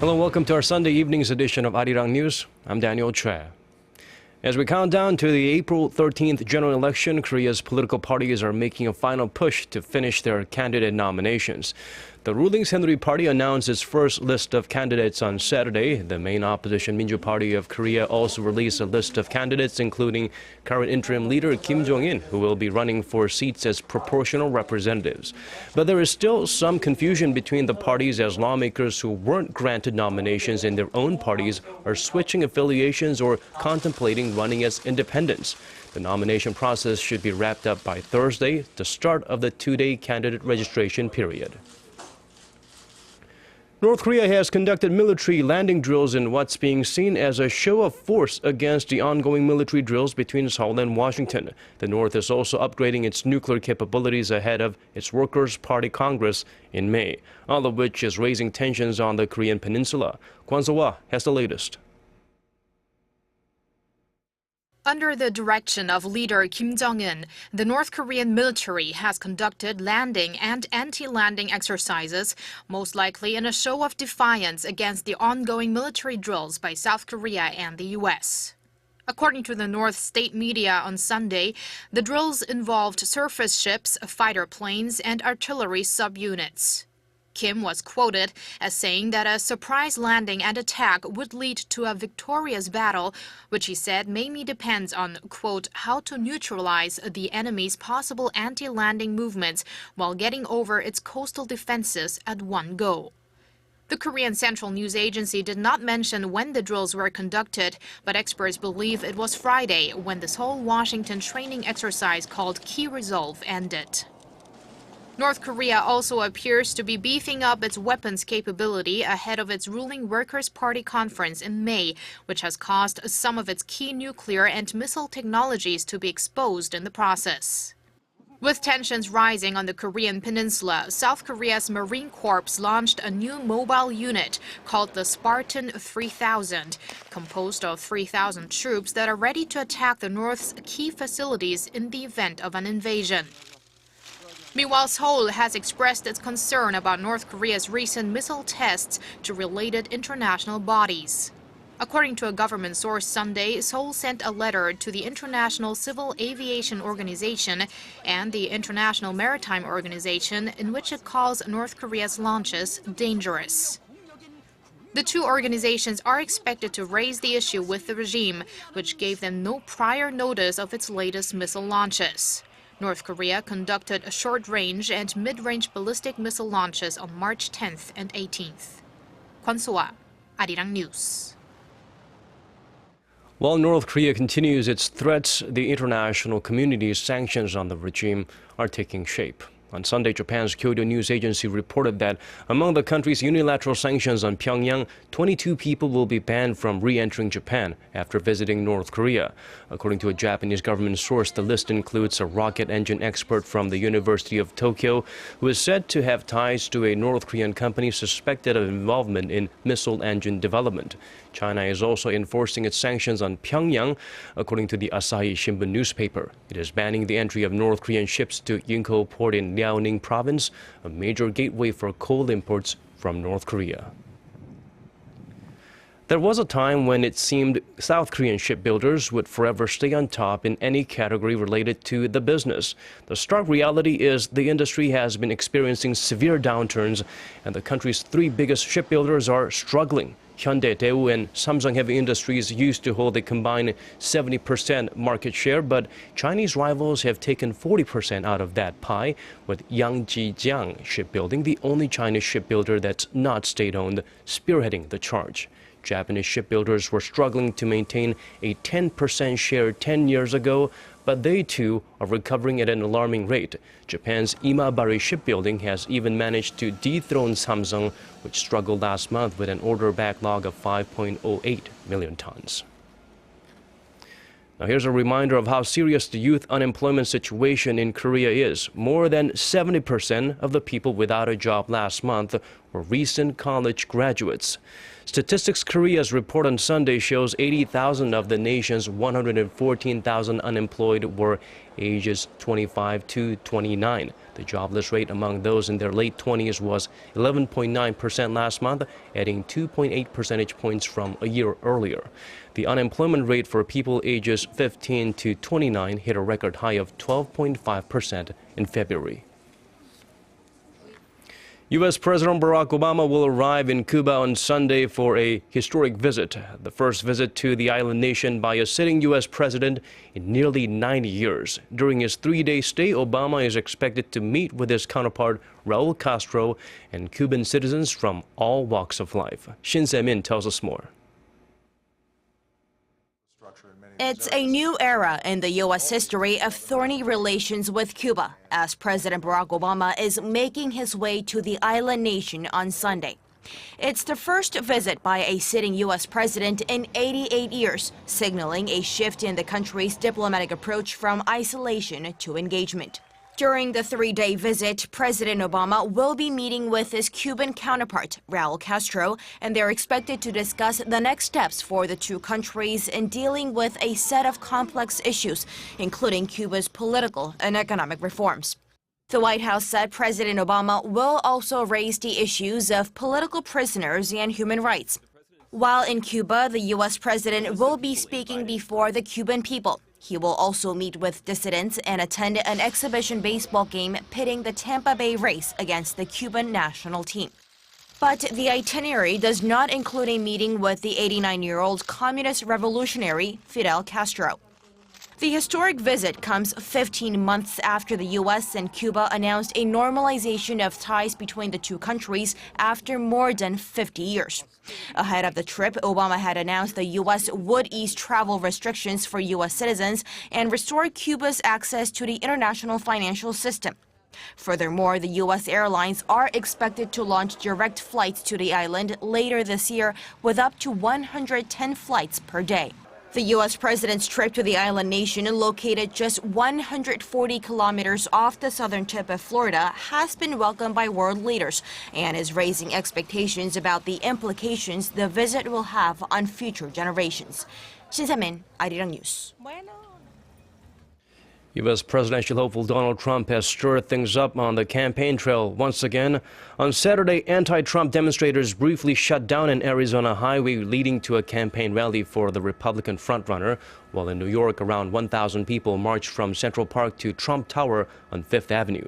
Hello, welcome to our Sunday evening's edition of Arirang News. I'm Daniel Choi. As we count down to the April 13th general election, Korea's political parties are making a final push to finish their candidate nominations. The ruling Saenuri Party announced its first list of candidates on Saturday. The main opposition Minju Party of Korea also released a list of candidates, including current interim leader Kim Jong-in, who will be running for seats as proportional representatives. But there is still some confusion between the parties as lawmakers who weren't granted nominations in their own parties are switching affiliations or contemplating running as independents. The nomination process should be wrapped up by Thursday, the start of the two-day candidate registration period. North Korea has conducted military landing drills in what's being seen as a show of force against the ongoing military drills between Seoul and Washington. The North is also upgrading its nuclear capabilities ahead of its Workers' Party Congress in May, all of which is raising tensions on the Korean peninsula. Kwon So-hwa has the latest. Under the direction of leader Kim Jong-un, the North Korean military has conducted landing and anti-landing exercises, most likely in a show of defiance against the ongoing military drills by South Korea and the U.S. According to the North state media on Sunday, the drills involved surface ships, fighter planes, and artillery subunits. Kim was quoted as saying that a surprise landing and attack would lead to a victorious battle, which he said mainly depends on, quote, how to neutralize the enemy's possible anti-landing movements while getting over its coastal defenses at one go. The Korean Central News Agency did not mention when the drills were conducted, but experts believe it was Friday when the Seoul-Washington training exercise called Key Resolve ended. North Korea also appears to be beefing up its weapons capability ahead of its ruling Workers' Party Conference in May, which has caused some of its key nuclear and missile technologies to be exposed in the process. With tensions rising on the Korean peninsula, South Korea's Marine Corps launched a new mobile unit called the Spartan 3000, composed of 3,000 troops that are ready to attack the North's key facilities in the event of an invasion. Meanwhile, Seoul has expressed its concern about North Korea's recent missile tests to related international bodies. According to a government source Sunday, Seoul sent a letter to the International Civil Aviation Organization and the International Maritime Organization in which it calls North Korea's launches dangerous. The two organizations are expected to raise the issue with the regime, which gave them no prior notice of its latest missile launches. North Korea conducted short-range and mid-range ballistic missile launches on March 10th and 18th. Kwon So-hwa, Arirang News. While North Korea continues its threats, the international community's sanctions on the regime are taking shape. On Sunday, Japan's Kyodo News Agency reported that among the country's unilateral sanctions on Pyongyang, 22 people will be banned from re-entering Japan after visiting North Korea. According to a Japanese government source, the list includes a rocket engine expert from the University of Tokyo who is said to have ties to a North Korean company suspected of involvement in missile engine development. China is also enforcing its sanctions on Pyongyang, according to the Asahi Shimbun newspaper. It is banning the entry of North Korean ships to Yingko port in Liaoning province, a major gateway for coal imports from North Korea. There was a time when it seemed South Korean shipbuilders would forever stay on top in any category related to the business. The stark reality is the industry has been experiencing severe downturns, and the country's three biggest shipbuilders are struggling. Hyundai, Daewoo, and Samsung Heavy Industries used to hold a combined 70% market share, but Chinese rivals have taken 40% out of that pie, with Yangjijiang Shipbuilding, the only Chinese shipbuilder that's not state-owned, spearheading the charge. Japanese shipbuilders were struggling to maintain a 10% share 10 years ago, but they too are recovering at an alarming rate. Japan's Imabari Shipbuilding has even managed to dethrone Samsung, which struggled last month with an order backlog of 5.08 million tons. Now here's a reminder of how serious the youth unemployment situation in Korea is. More than 70% of the people without a job last month were recent college graduates. Statistics Korea's report on Sunday shows 80,000 of the nation's 114,000 unemployed were ages 25 to 29. The jobless rate among those in their late 20s was 11.9% last month, adding 2.8 percentage points from a year earlier. The unemployment rate for people ages 15 to 29 hit a record high of 12.5% in February. U.S. President Barack Obama will arrive in Cuba on Sunday for a historic visit, the first visit to the island nation by a sitting U.S. president in nearly 90 years. During his three-day stay, Obama is expected to meet with his counterpart Raul Castro and Cuban citizens from all walks of life. Shin Se-min tells us more. It's a new era in the U.S. history of thorny relations with Cuba, as President Barack Obama is making his way to the island nation on Sunday. It's the first visit by a sitting U.S. president in 88 years, signaling a shift in the country's diplomatic approach from isolation to engagement. During the three-day visit, President Obama will be meeting with his Cuban counterpart, Raul Castro, and they're expected to discuss the next steps for the two countries in dealing with a set of complex issues, including Cuba's political and economic reforms. The White House said President Obama will also raise the issues of political prisoners and human rights. While in Cuba, the U.S. president will be speaking before the Cuban people. He will also meet with dissidents and attend an exhibition baseball game pitting the Tampa Bay Rays against the Cuban national team. But the itinerary does not include a meeting with the 89-year-old communist revolutionary Fidel Castro. The historic visit comes 15 months after the U.S. and Cuba announced a normalization of ties between the two countries after more than 50 years. Ahead of the trip, Obama had announced the U.S. would ease travel restrictions for U.S. citizens and restore Cuba's access to the international financial system. Furthermore, the U.S. airlines are expected to launch direct flights to the island later this year with up to 110 flights per day. The U.S. president's trip to the island nation, located just 140 kilometers off the southern tip of Florida, has been welcomed by world leaders and is raising expectations about the implications the visit will have on future generations. Shin Se-min, Arirang News. U.S. presidential hopeful Donald Trump has stirred things up on the campaign trail once again. On Saturday, anti-Trump demonstrators briefly shut down an Arizona highway leading to a campaign rally for the Republican frontrunner, while in New York, around 1,000 people marched from Central Park to Trump Tower on Fifth Avenue.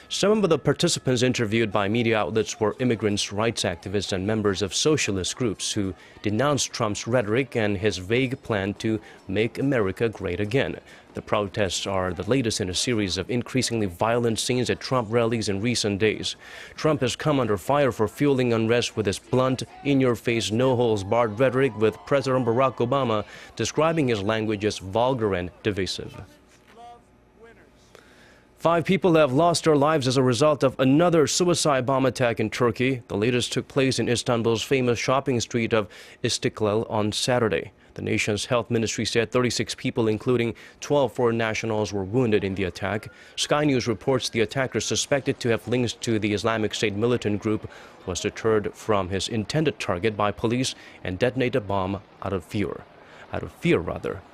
Some of the participants interviewed by media outlets were immigrants, rights activists, and members of socialist groups who denounced Trump's rhetoric and his vague plan to make America great again. The protests are the latest in a series of increasingly violent scenes at Trump rallies in recent days. Trump has come under fire for fueling unrest with his blunt, in-your-face, no-holds-barred rhetoric, with President Barack Obama describing his language as vulgar and divisive. 5 people have lost their lives as a result of another suicide bomb attack in Turkey. The latest took place in Istanbul's famous shopping street of Istiklal on Saturday. The nation's health ministry said 36 people, including 12 foreign nationals, were wounded in the attack. Sky News reports the attacker, suspected to have links to the Islamic State militant group, was deterred from his intended target by police and detonated a bomb out of fear.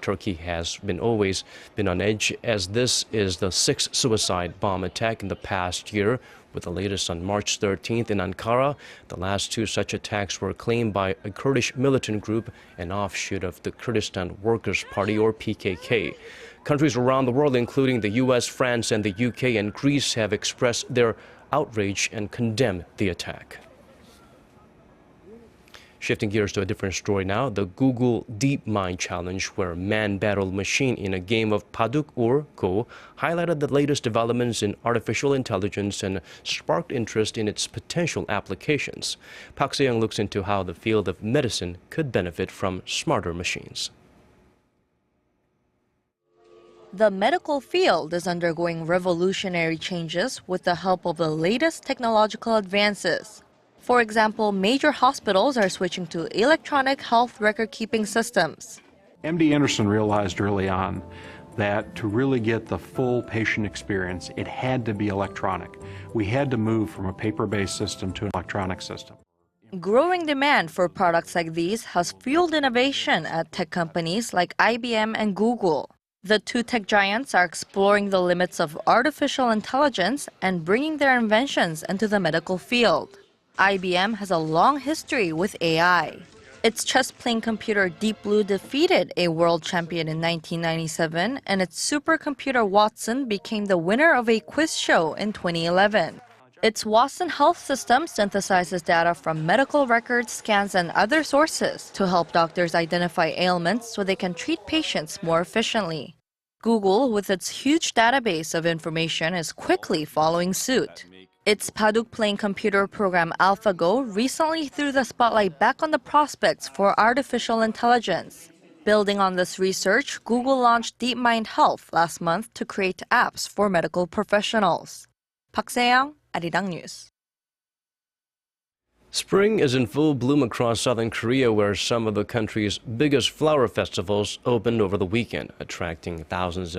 Turkey has always been on edge, as this is the 6th suicide bomb attack in the past year, with the latest on March 13th in Ankara. The last 2 such attacks were claimed by a Kurdish militant group, an offshoot of the Kurdistan Workers' Party, or PKK. Countries around the world, including the U.S., France, and the UK and Greece, have expressed their outrage and condemned the attack. Shifting gears to a different story now, the Google DeepMind challenge, where man battled machine in a game of Paduk or Go, highlighted the latest developments in artificial intelligence and sparked interest in its potential applications. Park Se-young looks into how the field of medicine could benefit from smarter machines. The medical field is undergoing revolutionary changes with the help of the latest technological advances. For example, major hospitals are switching to electronic health record-keeping systems. MD Anderson realized early on that to really get the full patient experience, it had to be electronic. We had to move from a paper-based system to an electronic system. Growing demand for products like these has fueled innovation at tech companies like IBM and Google. The two tech giants are exploring the limits of artificial intelligence and bringing their inventions into the medical field. IBM has a long history with AI. Its chess-playing computer Deep Blue defeated a world champion in 1997, and its supercomputer Watson became the winner of a quiz show in 2011. Its Watson Health system synthesizes data from medical records, scans, and other sources to help doctors identify ailments so they can treat patients more efficiently. Google, with its huge database of information, is quickly following suit. Its Hadoop-playing computer program AlphaGo recently threw the spotlight back on the prospects for artificial intelligence. Building on this research, Google launched DeepMind Health last month to create apps for medical professionals. Park Se-young, Arirang News. Spring is in full bloom across southern Korea, where some of the country's biggest flower festivals opened over the weekend, attracting thousands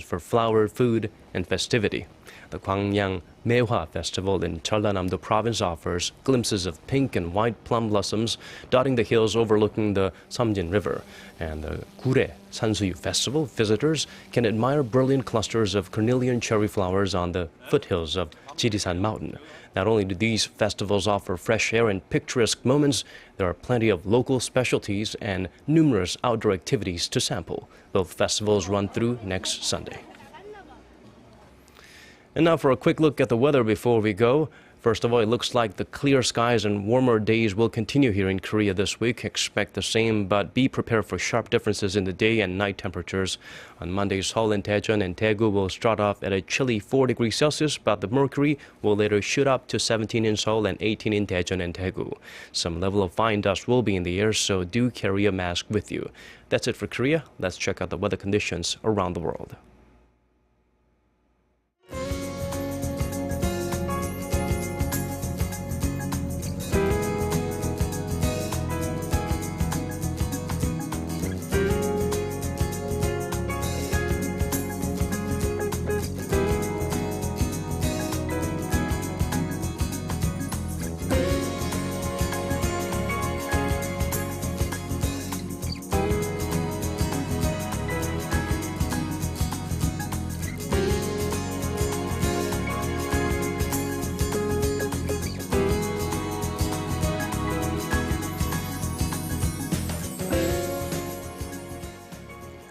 for flower, food, and festivity. The Gwangyang Mehwa Festival in Jeollanam-do Province offers glimpses of pink and white plum blossoms dotting the hills overlooking the Samjin River. And the Gure Sansuyu Festival, visitors can admire brilliant clusters of cornelian cherry flowers on the foothills of Jirisan Mountain. Not only do these festivals offer fresh air and picturesque moments, there are plenty of local specialties and numerous outdoor activities to sample. Both festivals run through next Sunday. And now for a quick look at the weather before we go. First of all, it looks like the clear skies and warmer days will continue here in Korea this week. Expect the same, but be prepared for sharp differences in the day and night temperatures. On Monday, Seoul and Daejeon and Daegu will start off at a chilly 4 degrees Celsius, but the mercury will later shoot up to 17 in Seoul and 18 in Daejeon and Daegu. Some level of fine dust will be in the air, so do carry a mask with you. That's it for Korea. Let's check out the weather conditions around the world.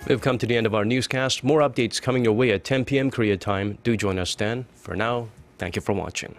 We've come to the end of our newscast. More updates coming your way at 10 p.m. Korea time. Do join us then. For now, thank you for watching.